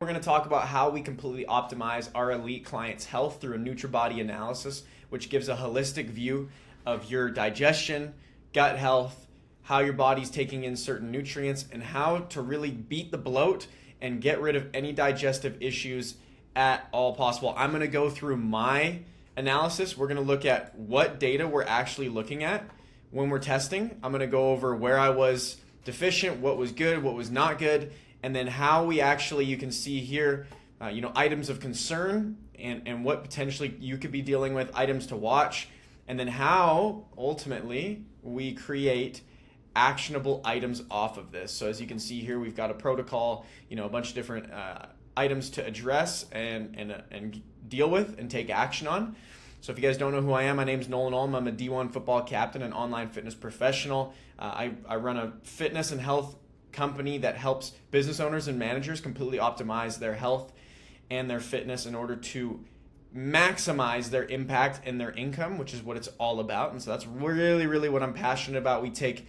We're going to talk about how we completely optimize our elite clients' health through a NutriBody analysis, which gives a holistic view of your digestion, gut health, how your body's taking in certain nutrients, and how to really beat the bloat and get rid of any digestive issues at all possible. I'm going to go through my analysis. We're going to look at what data we're actually looking at when we're testing. I'm going to go over where I was deficient, what was good, what was not good, and then how we actually, you can see here, items of concern and what potentially you could be dealing with, items to watch, and then how ultimately we create actionable items off of this. So as you can see here, we've got a protocol, a bunch of different items to address and deal with and take action on. So if you guys don't know who I am, my name is Nolan Ulm. I'm a D1 football captain and online fitness professional. I run a fitness and health company that helps business owners and managers completely optimize their health and their fitness in order to maximize their impact and their income, which is what it's all about. And so that's really, really what I'm passionate about. We take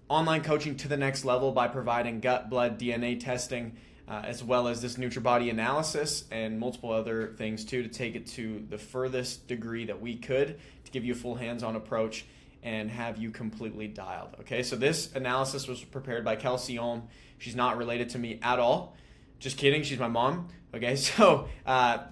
online coaching to the next level by providing gut, blood, DNA testing, as well as this NutriBody analysis and multiple other things too, to take it to the furthest degree that we could to give you a full hands-on approach and have you completely dialed. Okay, so this analysis was prepared by Kelsey Ulm. She's not related to me at all. Just kidding, she's my mom. Okay, so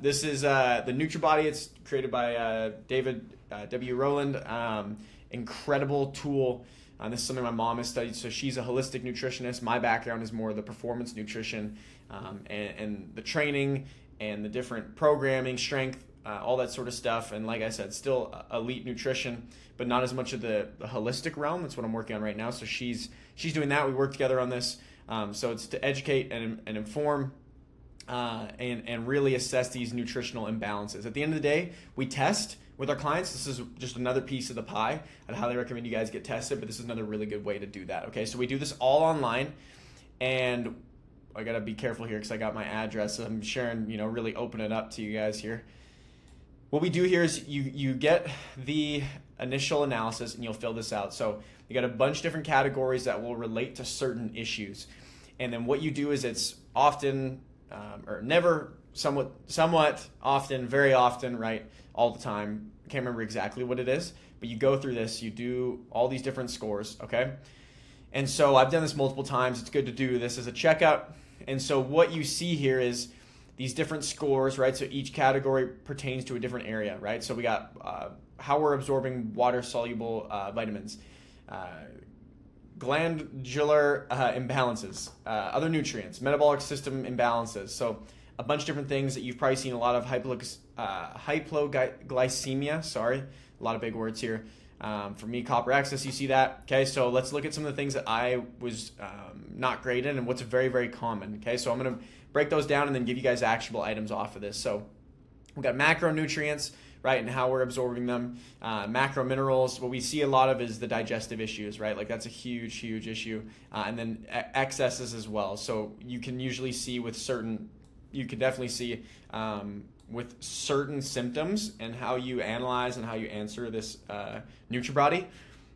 this is the NutriBody. It's created by David W. Rowland. Incredible tool. This is something my mom has studied. So she's a holistic nutritionist. My background is more the performance nutrition and the training and the different programming, strength, all that sort of stuff. And like I said, still elite nutrition, but not as much of the holistic realm. That's what I'm working on right now. So she's doing that. We work together on this. So it's to educate and inform and really assess these nutritional imbalances. At the end of the day, we test with our clients. This is just another piece of the pie. I'd highly recommend you guys get tested, but this is another really good way to do that. Okay, so we do this all online, and I gotta be careful here because I got my address. I'm sharing, really open it up to you guys here. What we do here is you get the initial analysis and you'll fill this out. So you got a bunch of different categories that will relate to certain issues. And then what you do is it's often, or never, somewhat often, very often, right? All the time. I can't remember exactly what it is, but you go through this, you do all these different scores, okay? And so I've done this multiple times. It's good to do this as a checkup. And so what you see here is these different scores, right? So each category pertains to a different area, right? So we got how we're absorbing water-soluble vitamins, glandular imbalances, other nutrients, metabolic system imbalances. So a bunch of different things that you've probably seen, a lot of hypoglycemia, sorry, a lot of big words here. For me, copper excess, you see that. Okay, so let's look at some of the things that I was not great in and what's very, very common. Okay, so I'm going to break those down and then give you guys actionable items off of this. So we've got macronutrients, right, and how we're absorbing them. Macro minerals, what we see a lot of is the digestive issues, right? Like that's a huge, huge issue. And then excesses as well. So you can usually see with certain, you can definitely see with certain symptoms and how you analyze and how you answer this NutriBody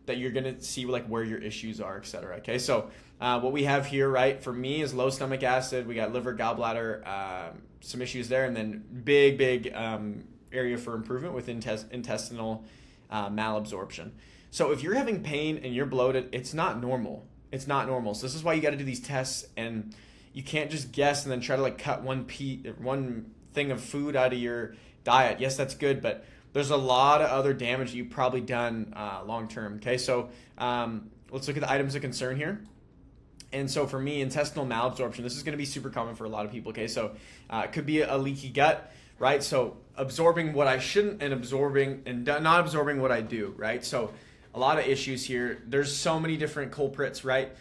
that you're going to see like where your issues are, etc. Okay, so what we have here, right, for me is low stomach acid. We got liver, gallbladder, some issues there, and then big area for improvement with intestinal malabsorption. So if you're having pain and you're bloated, it's not normal. It's not normal. So this is why you got to do these tests, and you can't just guess and then try to like cut one thing of food out of your diet. Yes, that's good, but there's a lot of other damage you've probably done long term. Okay, so let's look at the items of concern here. And so for me, intestinal malabsorption, this is going to be super common for a lot of people. Okay, so it could be a leaky gut, right? So absorbing what I shouldn't and absorbing and not absorbing what I do, right? So a lot of issues here. There's so many different culprits, right?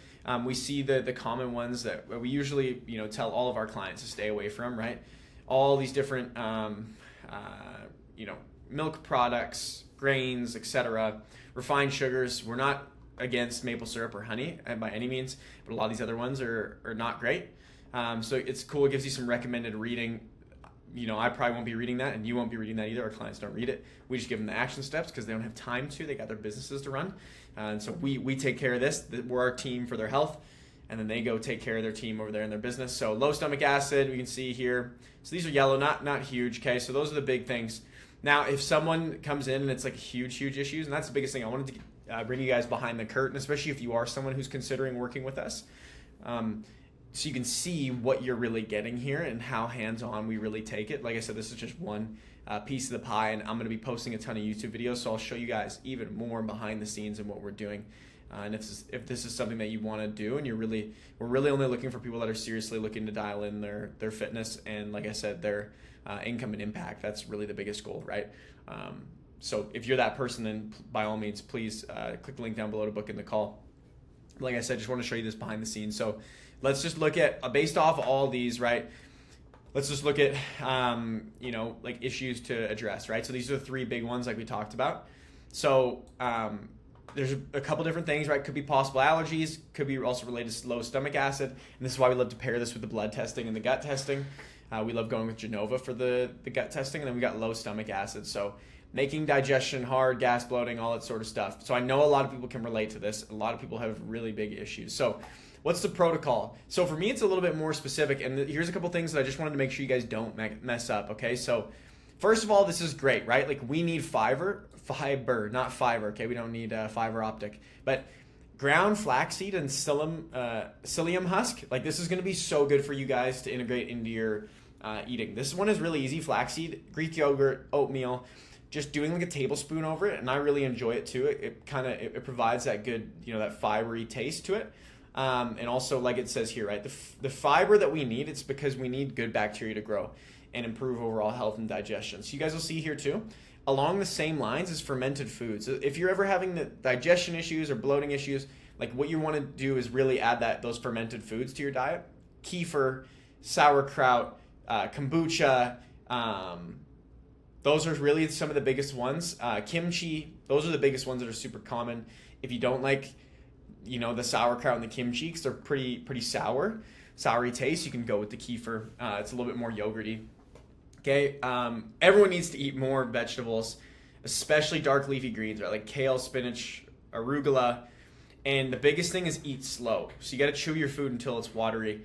We see the common ones that we usually tell all of our clients to stay away from, right? All these different milk products, grains, etc., refined sugars. We're not against maple syrup or honey by any means, but a lot of these other ones are not great. So it's cool. It gives you some recommended reading. I probably won't be reading that, and you won't be reading that either. Our clients don't read it. We just give them the action steps because they don't have time to. They got their businesses to run. And so we take care of this. We're our team for their health. and then they go take care of their team over there in their business. So low stomach acid, we can see here. So these are yellow, not huge, okay? So those are the big things. Now, if someone comes in and it's like huge issues, and that's the biggest thing, I wanted to bring you guys behind the curtain, especially if you are someone who's considering working with us. So you can see what you're really getting here and how hands-on we really take it. Like I said, this is just one piece of the pie, and I'm going to be posting a ton of YouTube videos, so I'll show you guys even more behind the scenes and what we're doing. And if this is something that you want to do, and we're really only looking for people that are seriously looking to dial in their fitness and, like I said, their income and impact. That's really the biggest goal, right? So if you're that person, then by all means, please click the link down below to book in the call. Like I said, just want to show you this behind the scenes. So let's just look at, based off all these, right? Let's just look at, like issues to address, right? So these are the 3 big ones like we talked about. So there's a couple different things, right? Could be possible allergies, could be also related to low stomach acid. And this is why we love to pair this with the blood testing and the gut testing. We love going with Genova for the gut testing, and then we got low stomach acid. So making digestion hard, gas, bloating, all that sort of stuff. So I know a lot of people can relate to this. A lot of people have really big issues. So what's the protocol? So for me, it's a little bit more specific, and here's a couple things that I just wanted to make sure you guys don't mess up, okay? So first of all, this is great, right? Like we need fiber, not fiber, okay? We don't need fiber optic, but ground flaxseed and psyllium husk, like this is gonna be so good for you guys to integrate into your eating. This one is really easy, flaxseed, Greek yogurt, oatmeal, just doing like a tablespoon over it, and I really enjoy it too. It provides that good, that fibery taste to it. And also, like it says here, right, the fiber that we need, it's because we need good bacteria to grow and improve overall health and digestion. So you guys will see here too, along the same lines as fermented foods. So if you're ever having the digestion issues or bloating issues, like what you want to do is really add those fermented foods to your diet. Kefir, sauerkraut, kombucha, those are really some of the biggest ones. Kimchi, those are the biggest ones that are super common. If you don't like, the sauerkraut and the kimchi, because they're pretty soury taste, you can go with the kefir. It's a little bit more yogurty. Okay, everyone needs to eat more vegetables, especially dark leafy greens, right? Like kale, spinach, arugula. And the biggest thing is eat slow. So you got to chew your food until it's watery.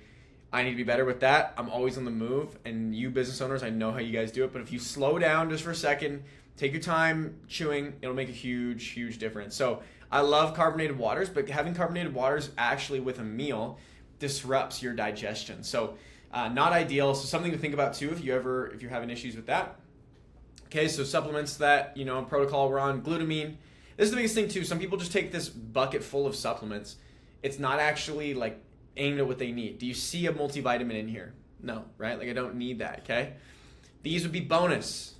I need to be better with that. I'm always on the move, and you business owners, I know how you guys do it, but if you slow down just for a second, take your time chewing, it'll make a huge difference. So I love carbonated waters, but having carbonated waters actually with a meal disrupts your digestion. So not ideal. So something to think about too if you're having issues with that. Okay, so supplements that, protocol we're on, glutamine. This is the biggest thing too. Some people just take this bucket full of supplements. It's not actually like aimed at what they need. Do you see a multivitamin in here? No, right? Like I don't need that, okay? These would be bonus.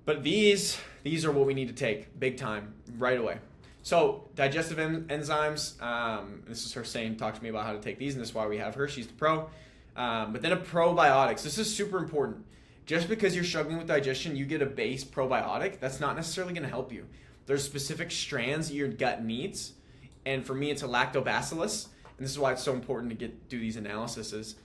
But these are what we need to take big time right away. So digestive enzymes, this is her saying, talk to me about how to take these, and this is why we have her. She's the pro. But then a probiotics. This is super important. Just because you're struggling with digestion, you get a base probiotic, that's not necessarily going to help you. There's specific strands your gut needs, and for me, it's a lactobacillus, and this is why it's so important to do these analyses,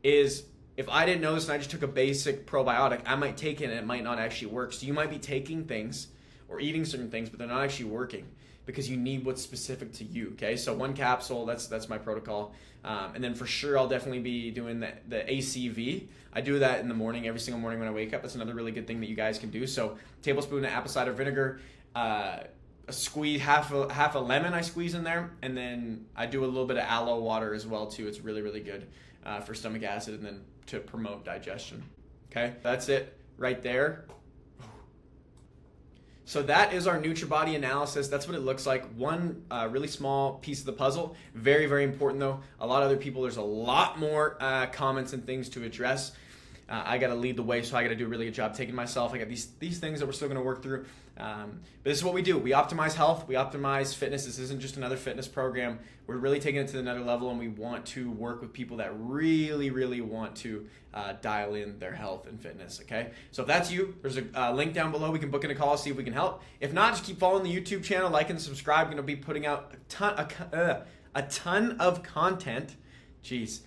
is if I didn't know this and I just took a basic probiotic, I might take it and it might not actually work. So you might be taking things or eating certain things, but they're not actually working because you need what's specific to you, okay? So 1 capsule, that's my protocol. And then for sure, I'll definitely be doing the ACV. I do that in the morning, every single morning when I wake up. That's another really good thing that you guys can do. So tablespoon of apple cider vinegar, a squeeze, half a lemon I squeeze in there, and then I do a little bit of aloe water as well too. It's really good for stomach acid and then to promote digestion. Okay, that's it right there. So that is our NutriBody analysis. That's what it looks like. One really small piece of the puzzle. Very important though. A lot of other people, there's a lot more comments and things to address. I got to lead the way, so I got to do a really good job taking myself. I got these things that we're still going to work through. But this is what we do. We optimize health. We optimize fitness. This isn't just another fitness program. We're really taking it to another level, and we want to work with people that really want to dial in their health and fitness, okay? So if that's you, there's a link down below. We can book in a call, see if we can help. If not, just keep following the YouTube channel, like and subscribe. We're going to be putting out a ton of content. Jeez.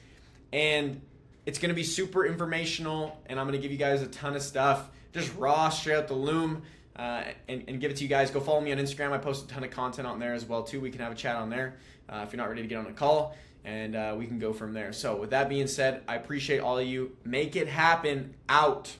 And it's going to be super informational, and I'm going to give you guys a ton of stuff, just raw, straight out the loom. and give it to you guys. Go follow me on Instagram. I post a ton of content on there as well too. We can have a chat on there if you're not ready to get on a call, and we can go from there. So with that being said, I appreciate all of you. Make it happen. Out.